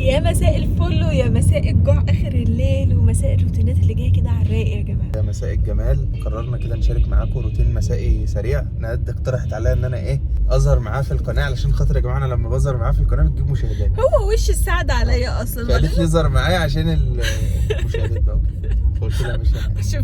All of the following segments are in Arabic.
يا مساء الفل ويا مساء الجوع اخر الليل ومساء الروتينات اللي جايه كده على الرايق يا جماعه. يا مساء الجمال. قررنا كده نشارك معاكم روتين مسائي سريع. ند اقترحت عليا ان انا اظهر معاه في القناه، علشان خاطر يا جماعه انا لما بظهر معاه في القناه بتجيب مشاهدات. هو وش السعد عليا اصلا. فقالت لي اظهر معايا عشان المشاهدات بقى وكده. فقلت لها مش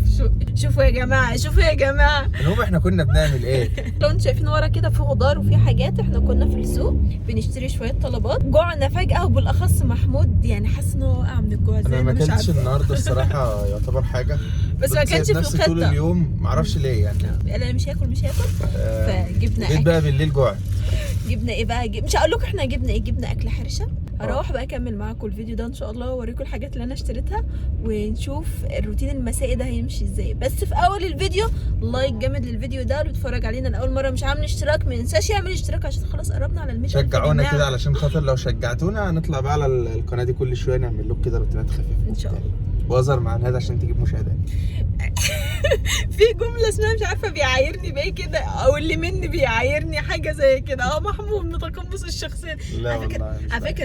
شوفوا يا جماعه، شوفوا يا جماعه. المهم احنا كنا بنعمل ايه؟ لو انتوا شايفين ورا كده في خضار وفي حاجات، احنا كنا في السوق بنشتري شويه طلبات. جوعنا فجاه، وبالاخص محمود يعني حاسس ان هو وقع من الجوع. انا ما اكلتش النهارده الصراحه يعتبر حاجه، بس ما كانش في نفسي طول الخطه. اليوم معرفش ليه يعني. انا مش هاكل فجبنا جيت بقى بالليل جوعت. جبنا ايه بقى؟ مش هقول لكم احنا جبنا ايه، جبنا اكل حرشه. هروح بقى اكمل معاكم الفيديو ده ان شاء الله، واوريكم الحاجات اللي انا اشتريتها ونشوف الروتين المسائي ده هيمشي ازاي. بس في اول الفيديو لايك جامد للفيديو ده، اللي اتفرج علينا لاول مره مش عامل اشتراك ما ينساش يعمل اشتراك عشان خلاص قربنا على ال100. شجعونا كده علشان خاطر لو شجعتونا هنطلع بقى على القناه دي كل شويه نعمل لكم كده روتينات خفيفه ان شاء الله. واظهر مع هذا عشان تجيب مشاهدات. في جمله اسمها مش عارفه بيعايرني بايه كده، او اللي مني بيعايرني حاجه زي كده. محمود من تقمص الشخصيه. لا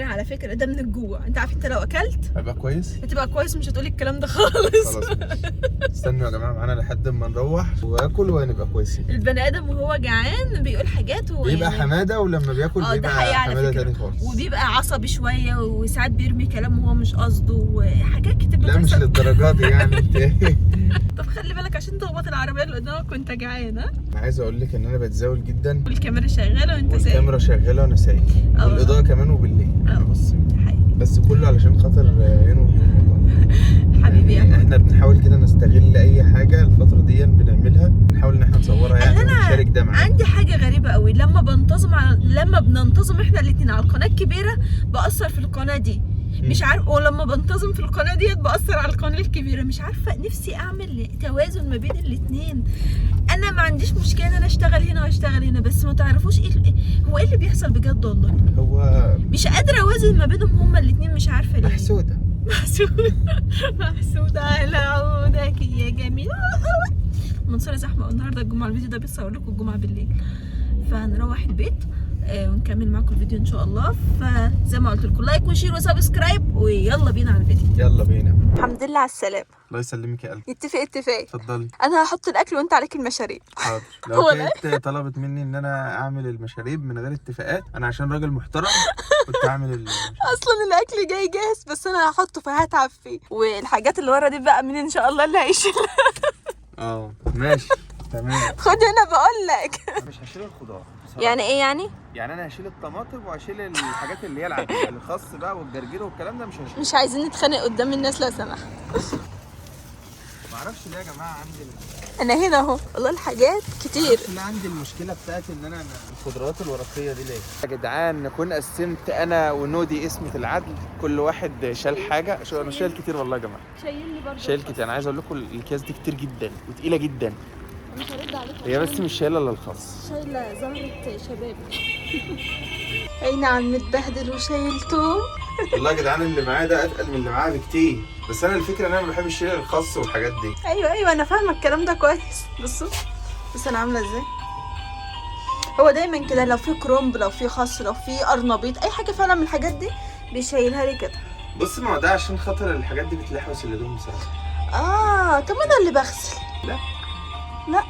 على فكره ده من الجوع. انت عارف انت لو اكلت هيبقى كويس، هتبقى كويس، مش هتقولي الكلام ده خالص. خلاص ماشي. استنوا يا جماعه معانا لحد ما نروح واكل وهنبقى كويسين. البني ادم وهو جعان بيقول حاجات بيبقى يعني حماده، ولما بياكل بيبقى حماده تاني خالص، وبيبقى عصبي شويه، وساعات بيرمي كلام وهو مش قصده وحاجات كتير. لا مش للدرجه دي يعني. طب خلي بالك عشان تخبط العربيه اللي قدامك وانت جعان. ها انا عايز اقول لك ان انا بتزاول جدا، والكاميرا شغاله وانت سايق، والكاميرا شغاله وانا سايق، والاضاءه كمان وبالليل. بص بس كله علشان خاطر هنا حبيبي يعني احنا بنحاول كده نستغل اي حاجه الفتره دي بنعملها، بنحاول ان احنا نصورها يعني ونشارك ده معانا. عندي حاجه غريبه قوي، لما بننتظم احنا الاثنين على القناه الكبيره بأثر في القناه دي، مش عارف، ولما بنتظم في القناه ديت بأثر على القناه الكبيره. مش عارفه، نفسي اعمل توازن ما بين الاثنين. انا ما عنديش مشكله ان انا اشتغل هنا واشتغل هنا، بس ما تعرفوش ايه اللي بيحصل بجد والله. هو مش قادره اوازن ما بينهم هما الاثنين، مش عارفه ليه. محسودة على عودك يا جميل. منصورة زحمة النهارده الجمعة. الفيديو ده بيصور لكم الجمعة بالليل، فهنروح البيت ونكمل معاكم الفيديو ان شاء الله. فزي ما قلت لكم لايك وشير وسبسكرايب، ويلا بينا على الفيديو. يلا بينا. الحمد لله على السلامة. الله يسلمك يا قلبي. اتفق. اتفضلي. انا هحط الاكل وانت عليك المشاريب. حاضر. لو كانت طلبت مني ان انا اعمل المشاريب من غير اتفاقات، انا عشان راجل محترم كنت اعمل اصلا الاكل جاي جاهز، بس انا هحطه فهتعب فيه، والحاجات اللي ورا دي بقى مين ان شاء الله اللي هيشيلها. ماشي تمام. خد هنا بقول لك. مش هشيل الخضار بصراحة. يعني ايه يعني انا هشيل الطماطم وهشيل الحاجات اللي هي العاديه، الخس بقى والجرجير والكلام ده مش هشيل. مش عايزين نتخانق قدام الناس لو سمحت. معرفش ليه يا جماعه انا هنا اهو والله الحاجات كتير. انا عندي المشكله بتاعت ان انا الخضروات الورقيه دي ليه يا جدعان. نكون قسمت انا ونودي اسمة العدل، كل واحد شال حاجه. شو انا شايل كتير والله يا جماعه، شايلني برضه، شايل كتير. انا عايز اقول لكم الاكياس دي كتير جدا وتقيله جدا. مش هرد عليكم، هي بس مش شايله الا الخس. شايله زهره شباب. اي نعم متبهدل وشايلته. والله يا جدعان اللي معايا ده اتقل من اللي معايا بكتير، بس انا الفكره ان انا ما بحبش اشيل الخس والحاجات دي. ايوه انا فاهمه الكلام ده كويس. بصوا بس انا عامله ازاي. هو دايما كده، لو في كرومب، لو في خس، لو في قرنبيط، اي حاجه فعلا من الحاجات دي بيشيلها لي كده. بص ما هو ده عشان خاطر الحاجات دي بتلحوس الهدوم بصراحه. طب انا اللي بغسل. لا انا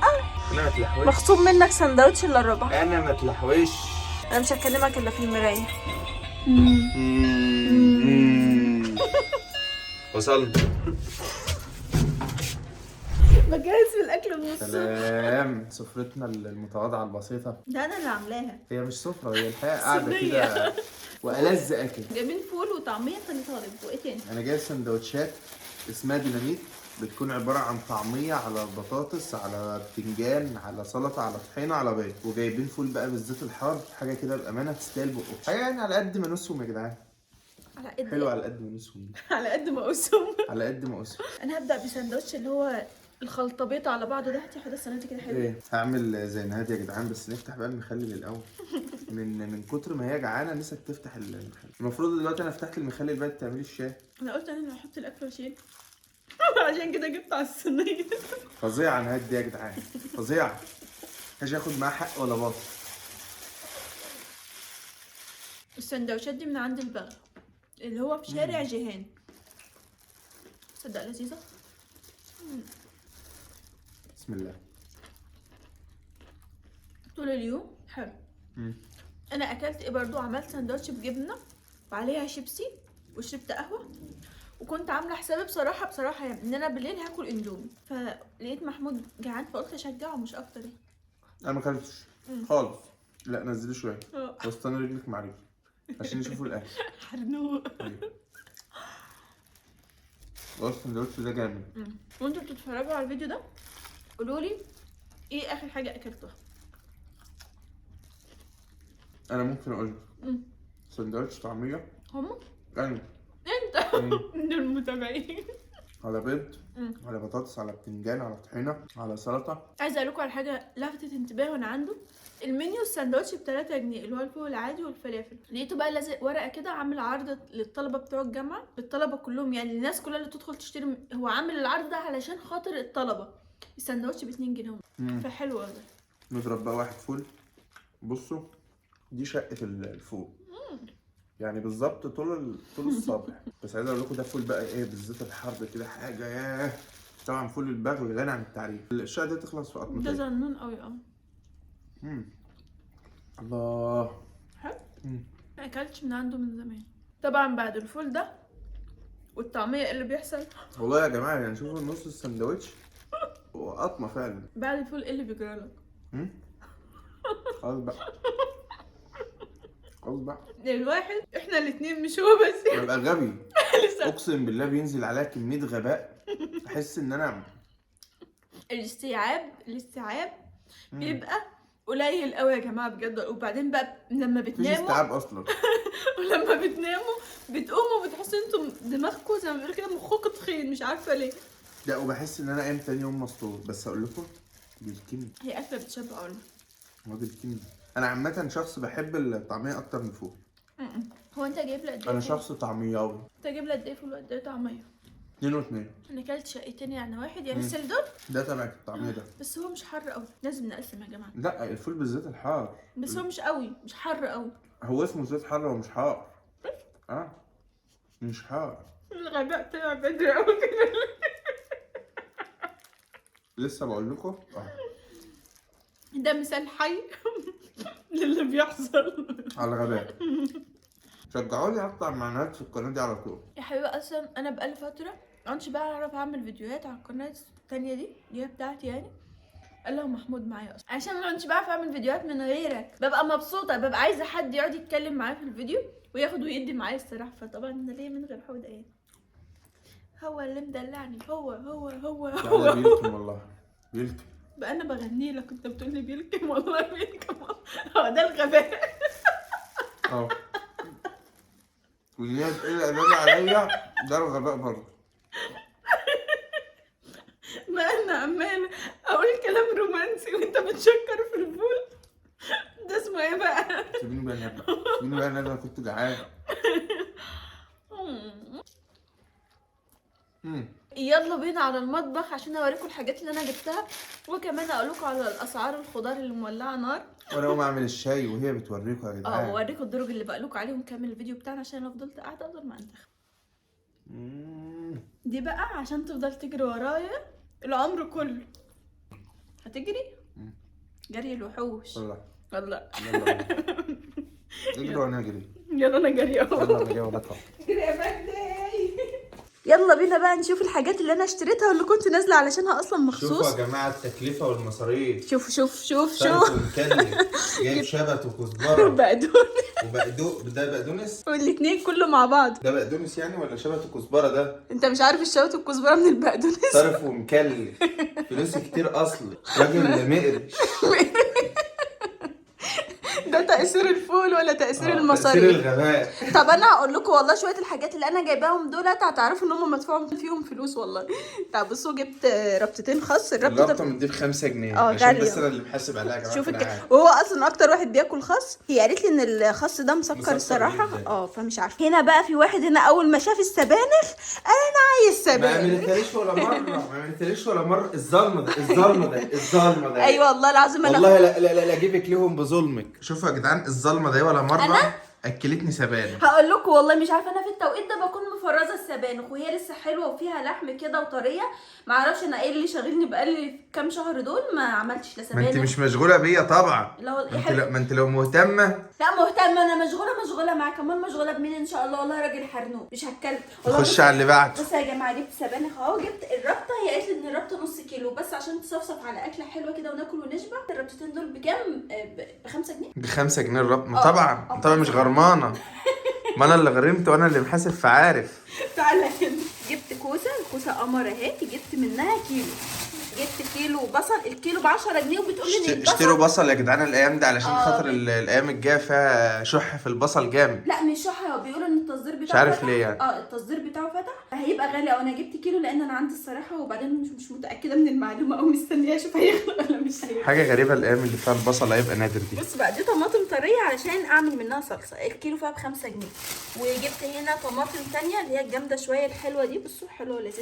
ما اتلحوش. مخصوم منك سندوتش الا الربع. انا ما اتلحوش. انا مش هكلمك الا في المرايه. وصلنا. بجهز في الاكل بنص. سلام. سفرتنا المتواضعه البسيطه ده انا اللي عاملاها. هي مش سفره، هي الحقيقه قاعده كده والذ اكل. جايبين فول وطعميه تاني طالب، وايه تاني؟ انا جايب سندوتشات اسمها ديناميت، بتكون عباره عن طعميه على بطاطس على بتنجان على سلطه على طحينه على بيض، وجايبين فول بقى بالزيت الحار. حاجه كده بامانه تستاهل بقكم. حاجه يعني على قد ما نسهم يا جدعان. على قد حلو على قد ما نسهم. على قد ما اقسم. على قد ما اسهم. انا هبدا بسندوتش اللي هو الخلطبيطه على بعضه ده. هاتي حاجه السنه كده حلوه. ايه هعمل زي نهاد يا جدعان، بس نفتح بقى المخلل الاول. من كتر ما هي جعانه نسيت تفتح المخلل. المفروض دلوقتي انا فتحت المخلل بقى تعملي الشاي. انا قلت انا اللي هحط الاكل واشيل. عشان كده جبت على الصينيه. فظيعه نهاد دي يا جدعان، فظيعه. مش هاخد معاه حق ولا باطل. السندوتشات دي من عند البغل، اللي هو في شارع جيهان. تصدق لذيذة. بسم الله. طول اليوم حلو. انا اكلت ايه برضو، عملت سندوتش بجبنه وعليها شيبسي وشربت قهوه، وكنت عامله حسابي بصراحه يعني ان انا بالليل هاكل اندومي، فلقيت محمود جعان فقلت اشجعه مش اكتر يعني. انا ما اكلتش خالص. لا نزلي شويه بس انا رجلك مع رجلي عشان يشوفوا الاكل. حرنوق. السندوتش ده جامد. وانتوا بتتفرجوا على الفيديو ده قولوا لي ايه اخر حاجه اكلتوها. انا ممكن اقول لك سندوتش طعميه. هم ايوه انت من المتابعين. على بيض على بطاطس على بتنجان على طحينه على سلطه. عايزه اقول لكم على حاجه لفتت انتباهي وانا عنده. المنيو الساندوتش ب3 جنيه اللي هو الفول العادي والفلافل، لقيته بقى لازق ورقه كده عامل عرض للطلبه بتوع الجامعه، للطلبه كلهم يعني الناس كلها اللي تدخل تشتري. هو عامل العرض ده علشان خاطر الطلبه. الساندوتش ب2 جنيه فحلو قوي. نضرب بقى واحد فول. بصوا دي شقه الفول يعني بالظبط طول الصبح. بس عايز اقول لكم ده فول بقى ايه بالذات الحر كده حاجه ياه. طبعا فول البغل غني عن التعريف. الشقه دي تخلص في قطمتين. ده زنون قوي الله حلو. ما اكلتش من عنده من زمان. طبعا بعد الفول ده والطعميه اللي بيحصل والله يا جماعه يعني شوفوا نص السندوتش وقطمه فعلا. بعد الفول ايه اللي بيجرى لك؟ خلاص بقى خلاص بقى. الواحد احنا الاثنين مش هو بس ببقى غبي. اقسم بالله بينزل عليا كميه غباء احس ان انا الاستيعاب بيبقى قليل قوي يا جماعه بجد. وبعدين بقى لما مفيش بتناموا استيعاب اصلا. ولما بتناموا بتقوموا بتحسوا انتم دماغكم زي ما بيقولوا كده مخكم تخين مش عارفه ليه. لا وبحس ان انا قايم تاني يوم مسطول. بس اقول لكم بيلكمني. هي اكله بتشبع قوي. هو بيلكمني. انا عامه شخص بحب الطعميه اكتر من الفول. هو انت جايب لي قد ايه؟ انا شخص طعمياوي. انت جايب لي قد ايه فول وقد ايه طعميه؟ 2 و2. انا اكلت شقتين يعني واحد يعني السلدر. ده تبع الطعميه ده. بس هو مش حر قوي لازم نقسم يا جماعه. لا الفول بالذات الحار. بس هو مش قوي مش حر قوي. هو اسمه زيت حار ومش حار. مش حار. الغباء طلع بدري قوي كده. لسه بقول لكم ده مثال حي للي بيحصل على الغباء. شجعوني اقطع معنويات في القناه دي على طول. يا حبيبي اصلا انا بقالي فتره مش بقى اعرف اعمل فيديوهات على القناه التانية دي اللي هي بتاعتي يعني. قال له محمود معايا اصلا عشان ما كنتش بعرف اعمل فيديوهات من غيرك. ببقى مبسوطه ببقى عايزه حد يقعد يتكلم معايا في الفيديو وياخد ويدي معايا الصراحه. فطبعا انا ليه من غير حوده ايه. هو اللي مدلعني هو لا بيلكم والله بيلكم. بقى انا بغني لك انت بتقول لي بيلكم والله بيلكم. هو ده الغباء. وان هي تقل ادب عليا ده الغباء برضه. ما انا عمال اقول كلام رومانسي وانت بتشكر في الفول. ده اسمه ايه بقى؟ سيبيني بقى نبقى سيبيني بقى انا كنت جعان. يلا بينا على المطبخ عشان اوريكم الحاجات اللي انا جبتها وكمان اقول لكم على الاسعار الخضار اللي مولعه نار. وانا اقوم اعمل الشاي وهي بتوريكم يا جدعان. واوريكم الدرج اللي بقول لكم عليه ونكمل الفيديو بتاعنا عشان لو فضلت قاعده افضل ما انتخ. دي بقى عشان تفضل تجري ورايا العمر كله. هتجري؟ جري الوحوش. والله اجري وانا اجري. يلا انا جري اهو. يلا انا جاي وراك اهو. جري يا مجدي. يلا بينا بقى نشوف الحاجات اللي انا اشتريتها واللي كنت نازله علشانها اصلا مخصوص. شوفوا يا جماعه التكلفه والمصاريف. شوف مكلف. جايب شبت وكزبره بقدونس ده بقدونس. والاثنين كله مع بعض. ده بقدونس يعني ولا شبت وكزبره ده؟ انت مش عارف الشبت والكزبره من البقدونس. صرف ومكلف. فلوس كتير اصلا. راجل مقرش. ده تأثير الفول ولا تأثير المصاريف؟ تأثير الغباء. طب انا هقول لكم والله شويه الحاجات اللي انا جايباهم دولت هتعرفوا ان هم مدفوع فيهم فلوس والله. طب بصوا جبت ربطتين خس. الربطه من دي ب5 جنيه عشان غالية. بس انا اللي محاسب عليها يا جماعه. شوف وهو اصلا اكتر واحد بياكل خس. هي قالت لي ان الخس ده مسكر الصراحه. فمش عارفه. هنا بقى في واحد هنا اول ما شاف السبانخ انا عايز سبانخ. ما عملتليش ولا مره الظلمه ده. ايوه والله العظيم والله لا اجيبك ليهم بظلمك. شوفوا يا جدعان الظلمه ده ولا مره. اكلتني سبانخ. هقول لكم والله مش عارفه، انا في التوقيت ده بكون مفرزه السبانخ وهي لسه حلوه وفيها لحم كده وطريه. ما اعرفش انا ايه اللي شاغلني بقالي كام شهر دول ما عملتش لا ما سبانخ. انت مش مشغوله بيا طبعا. ما انت لو مهتمه. لا مهتمه، انا مشغوله معاك، كمان مشغوله بمين ان شاء الله. والله راجل حرنوق مش هتكلم والله. خش على اللي بعده. بصوا يا جماعه، جبت سبانخ اهو، جبت الربطه. هي قالت لي ان الربطه نص كيلو بس عشان تصفصف على اكله حلوه كده وناكل ونشبع. الربطتين دول بكام؟ ب5 جنيه. ب5 جنيه الربط. طبعا مش غرمانه. ما انا اللي غرمت وانا اللي محاسب فعارف. تعالى هنا. جبت الكوسه قمر اهي، جبت منها كيلو. جبت كيلو بصل، الكيلو ب10 جنيه وبتقول لي ان اشتروا بصل يا جدعان الايام دي علشان خاطر الايام الجايه فيها شح في البصل جامد. لا مش شح، بيقولوا ان التصدير بتاعه مش عارف فتح. ليه يعني. التصدير بتاعه فتح فهيبقى غالي. او انا جبت كيلو لان انا عندي الصراحه، وبعدين مش متاكده من المعلومه او مستنيه اشوف هيغلى ولا مش هيغلى. حاجه غريبه الايام اللي فيها البصل هيبقى نادر دي. بص بقى، دي طماطم طريه علشان اعمل منها صلصه. الكيلو فيها ب5 جنيه. وجبت هنا طماطم تانية اللي هي الجامده شويه الحلوه دي. بصوا حلوه ولذيذه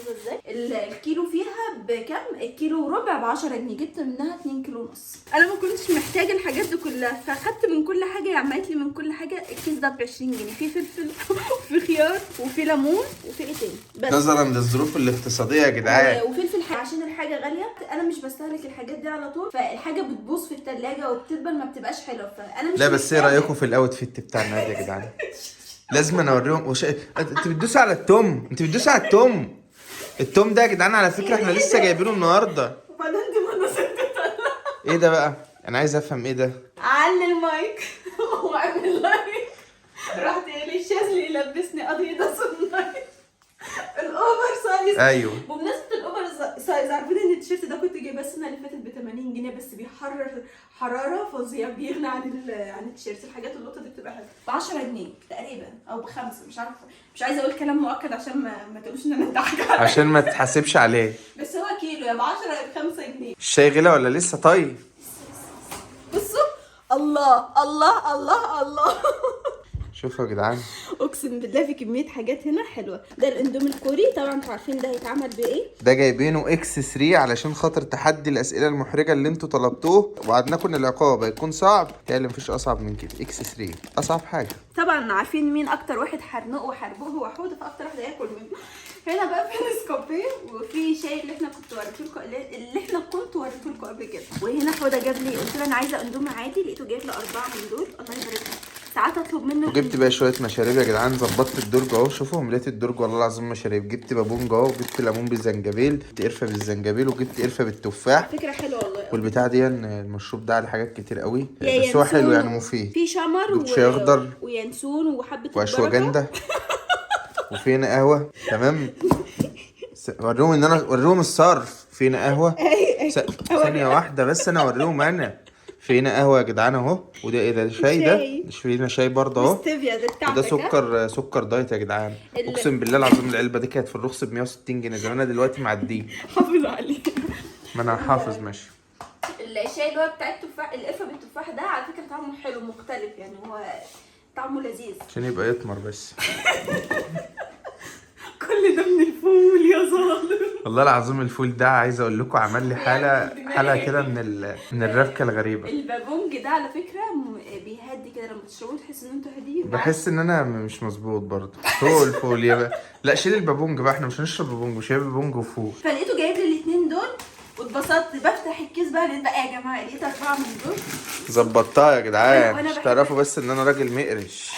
ازاي. الكيلو فيها بكام؟ الكيلو وربع ب10 جنيه. جبت منها 2 كيلو ونص. انا ما كنتش محتاجه الحاجات دي كلها فاخدت من كل حاجه. يا عملت لي من كل حاجه. الكيس ده ب20 جنيه. في فلفل وفي خيار وفي ليمون وفي ايه تاني بس. نظرا للظروف الاقتصاديه يا جدعان. وفلفل عشان الحاجه غاليه. انا مش بستهلك الحاجات دي على طول، فالحاجه بتبوظ في الثلاجه وبتدبل ما بتبقاش حلوه. فانا مش لا بس ايه رايكم في الاوتفيت بتاع النادي يا جدعان؟ لازم انا اوريهم انت بتدوسوا على التوم. التوم ده يا جدعان على فكره احنا لسه جايبينه النهارده. وبعدين دي ما ايه ده بقى؟ انا عايز افهم ايه ده. علي المايك واعمل لايك. رحت لي الشاذلي يلبسني اديداس النايك الاوفر سايز. ايوه بمناسبه الاوفر سايز، عارفين ان التيشيرت ده كنت جايباه السنه اللي فاتت ب80 جنيه بس بيحرر حراره فظيعه، بيغني عن التيشيرت. الحاجات اللقطه دي بتبقى حلوه. ب10 جنيه تقريبا او ب5 مش عارفه. مش عايزه اقول كلام مؤكد عشان ما تقولوش ان انا ضحكه عشان ما تتحاسبش عليه. بس هو كيلو يا ب10 يا ب5 جنيه. الشاي غلى ولا لسه طيب؟ بصوا الله الله الله الله. شوفوا يا جدعان، اقسم بالله في كميه حاجات هنا حلوه. ده الاندومي الكوري طبعا انتوا عارفين ده هيتعمل بايه. ده جايبينه اكس 3 علشان خاطر تحدي الاسئله المحرجه اللي انتوا طلبتوه. وعدناكم ان العقاب هيكون صعب. يعني مفيش اصعب من كده. اكس 3 اصعب حاجه. طبعا عارفين مين اكتر واحد حرنوق وحربوه هو حوده، فاكتر واحد هياكل منه. هنا بقى في نسكافيه وفي شاي اللي احنا كنت وريته لكم قبل كده. وهنا حوده جاب لي، قلت له انا عايزه اندومي عادي، لقيته جايب لي 4 من دول. الله يبارك له. ساعات اطلب منه. وجبت بقى شويه مشاريب يا جدعان. ظبطت الدرج اهو. شوفوا مليت الدرج والله العظيم مشاريب. جبت بابونج اهو، وجبت ليمون بالزنجبيل، جبت قرفه بالزنجبيل، وجبت قرفه بالتفاح. فكره حلوه والله. والبتاع دي المشروب ده على حاجات كتير قوي يا بس هو حلو يعني ينسون مفيد. في شمر شاي اخضر وينسون وحبه واشواجندا وفي هنا قهوه. تمام. وريهم ان انا وريهم الصرف. في هنا قهوه. ثانيه واحده بس انا اوريهم. انا في هنا قهوه يا جدعان اهو. وده ايه ده؟ شاي. ده في هنا شاي برضه اهو. وده سكر دايت يا جدعان. اقسم بالله العظيم العلبه دي كانت في الرخص ب 160 جنيه. زمانها دلوقتي معديه. حافظ عليه. ما انا حافظ ماشي. الشاي اللي هو بتاع التفاح، القرفه بالتفاح ده على فكره طعمه حلو مختلف يعني. هو طعمه لذيذ عشان يبقى يطمر بس. كل ده من الفول يا ظالم. والله العظيم الفول ده عايز اقول لكم عمل لي حاله كده من الرفكه الغريبه. البابونج ده على فكره بيهدي كده، لما تشربوه تحس ان انتوا هاديين. بحس ان انا مش مظبوط برضه. فول يا بقى. لا شيل البابونج بقى، احنا مش هنشرب بابونج. مش هيبقى بابونج وفول. فلقيته جايب لي الاثنين دول واتبسطت. بفتح الكيس بقى لقيت بقى يا جماعه لقيت 4 من دول. ظبطتها يا جدعان. مش تعرفوا بس ان انا راجل مقرش.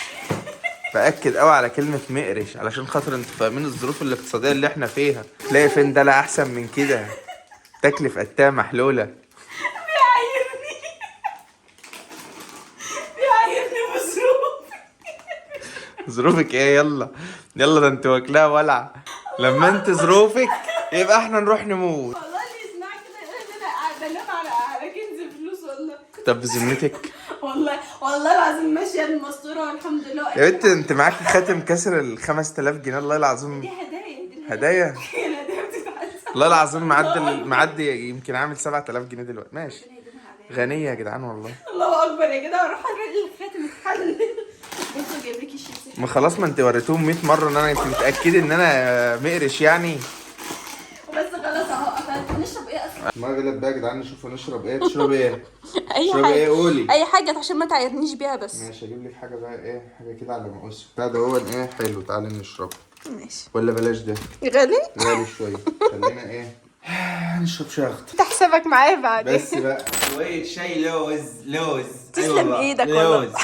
باكد قوي على كلمه مقرش علشان خاطر انتوا فاهمين الظروف الاقتصاديه اللي احنا فيها. تلاقي فين ده لا احسن من كده. تكلف قتاه محلوله. بيعايرني بظروفي. ظروفك ايه؟ يلا ده انت واكلاها ولع. لما انت ظروفك يبقى احنا نروح نموت. والله اللي يسمع كده يقول ان انا بنام على كنز فلوس والله. طب بذمتك؟ والله العظيم ماشيه المستوره والحمد لله. يا بنت انت معاكي خاتم كسر ال 5000 جنيه. الله العظيم. دي هدايا. هدايا. الهدايا بتتعزم. والله العظيم معدي يمكن عامل 7000 جنيه دلوقتي. ماشي. غنيه يا جدعان والله. الله اكبر يا جدع. اروح الراجل الخاتم اتحلل. بصوا جايب لك الشيبسي. ما خلاص، ما انت وريتهم 100 مره ان انت متاكده ان انا مقرش يعني. بس خلاص اهو. نشرب ايه اصلا؟ ما غلب بقى يا جدعان، نشوف هنشرب ايه. تشرب ايه؟ اي تشرب حاجه، ايه؟ قولي. اي حاجه عشان ما تعيرنيش بيها بس. ماشي، اجيب لك حاجه بقى، ايه حاجه كده على مقاس بتاع ده، هو ايه حلو، تعالى نشرب. ماشي. ولا بلاش ده، غالي. غالي شويه. خلينا ايه، نشرب شخط. انت حسابك معايا بعدين. بس بقى شويه شاي لوز، لوز. تسلم ايدك والله. لوز.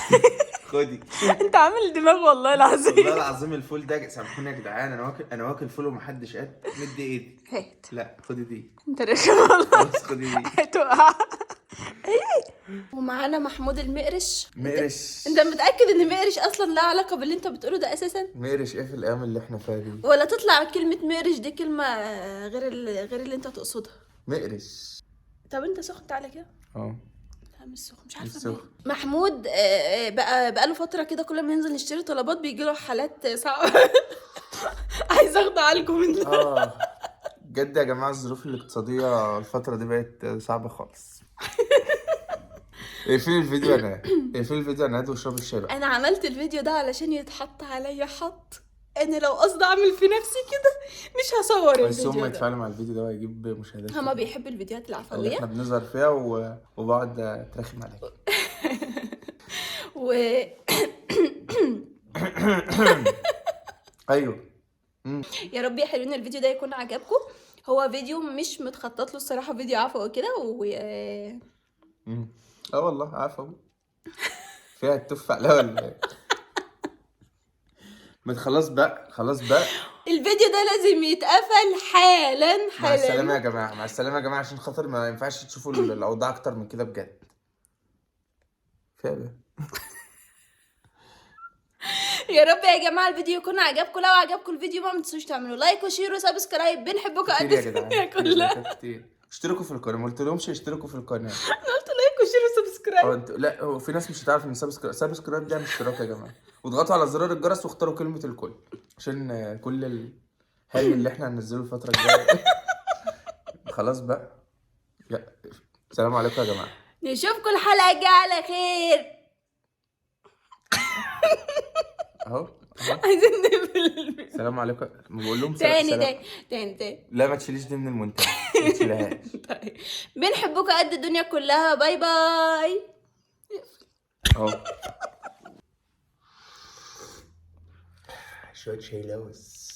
خدي. انت عامل دماغ والله العظيم. والله العظيم الفول ده، سامحوني يا جدعان، انا واكل فول ومحدش قد مدي ايدي. هات. لا خدي دي. انت رخم والله. خلاص خدي دي. هتوقع. ومعانا محمود المقرش. مقرش. انت متأكد ان مقرش اصلا لا علاقة باللي انت بتقوله ده اساسا؟ مقرش ايه في الايام اللي احنا فيها دي؟ ولا تطلع كلمة مقرش دي كلمة غير اللي انت تقصدها؟ مقرش. طب انت سخن تعالى كده. اه. لا مش سخن، مش عارفة مش ليه. سخن. محمود بقى له فترة كده كل ما ينزل نشتري طلبات بيجي له حالات صعبة. عايز اخد عنكم من ده. بجد يا جماعه، الظروف الاقتصاديه الفتره دي بقت صعبه خالص. اقفلي الفيديو انا، اقفلي الفيديو انا، واشربي الشاي بقى. انا عملت الفيديو ده علشان يتحط عليا حط. انا لو قصدي اعمل في نفسي كده مش هصور بس هم الفيديو ده. يتفاعلوا مع الفيديو ده وهيجيب مشاهدات. هما بيحبوا الفيديوهات اللي العفوية. احنا بنظهر فيها وبقعد اترخم عليك. و ايوه. يا رب يا حلوين الفيديو ده يكون عجبكم. هو فيديو مش متخطط له الصراحة، فيديو عفوي كده والله عارفه فيها التف عليها ولا ايه؟ ما خلاص بقى، خلاص بقى. الفيديو ده لازم يتقفل حالا مع السلامة يا حالا. جماعة، مع السلامة يا جماعة، عشان خاطر ما ينفعش تشوفوا الأوضاع أكتر من كده بجد. فيها بقى. يا رب يا جماعة الفيديو يكون عجبكم. لو عجبكم الفيديو ما تنسوش تعملوا لايك وشير وسبسكرايب. بنحبكم قد كتير يا جدعان، الدنيا كتير كلها. كتير. اشتركوا في القناة، ما قلتلهمش اشتركوا في القناة. انا قلت لايك وشير وسبسكرايب. لا، هو في ناس مش هتعرف ان سبسكرايب ده اشتراك يا جماعة. واضغطوا على زرار الجرس واختاروا كلمة الكل، عشان كل الهري اللي احنا هننزله الفترة الجاية. خلاص بقى. السلام عليكم يا جماعة. نشوفكم الحلقة الجاية على خير. اهو. عايزين نقفل. السلام عليكم. بقول لهم تاني. لا ما تشيليش دي من المونتاج، ما تشيلهاش. طيب بنحبكم قد الدنيا كلها. باي باي. اهو. شوية شاي لوز.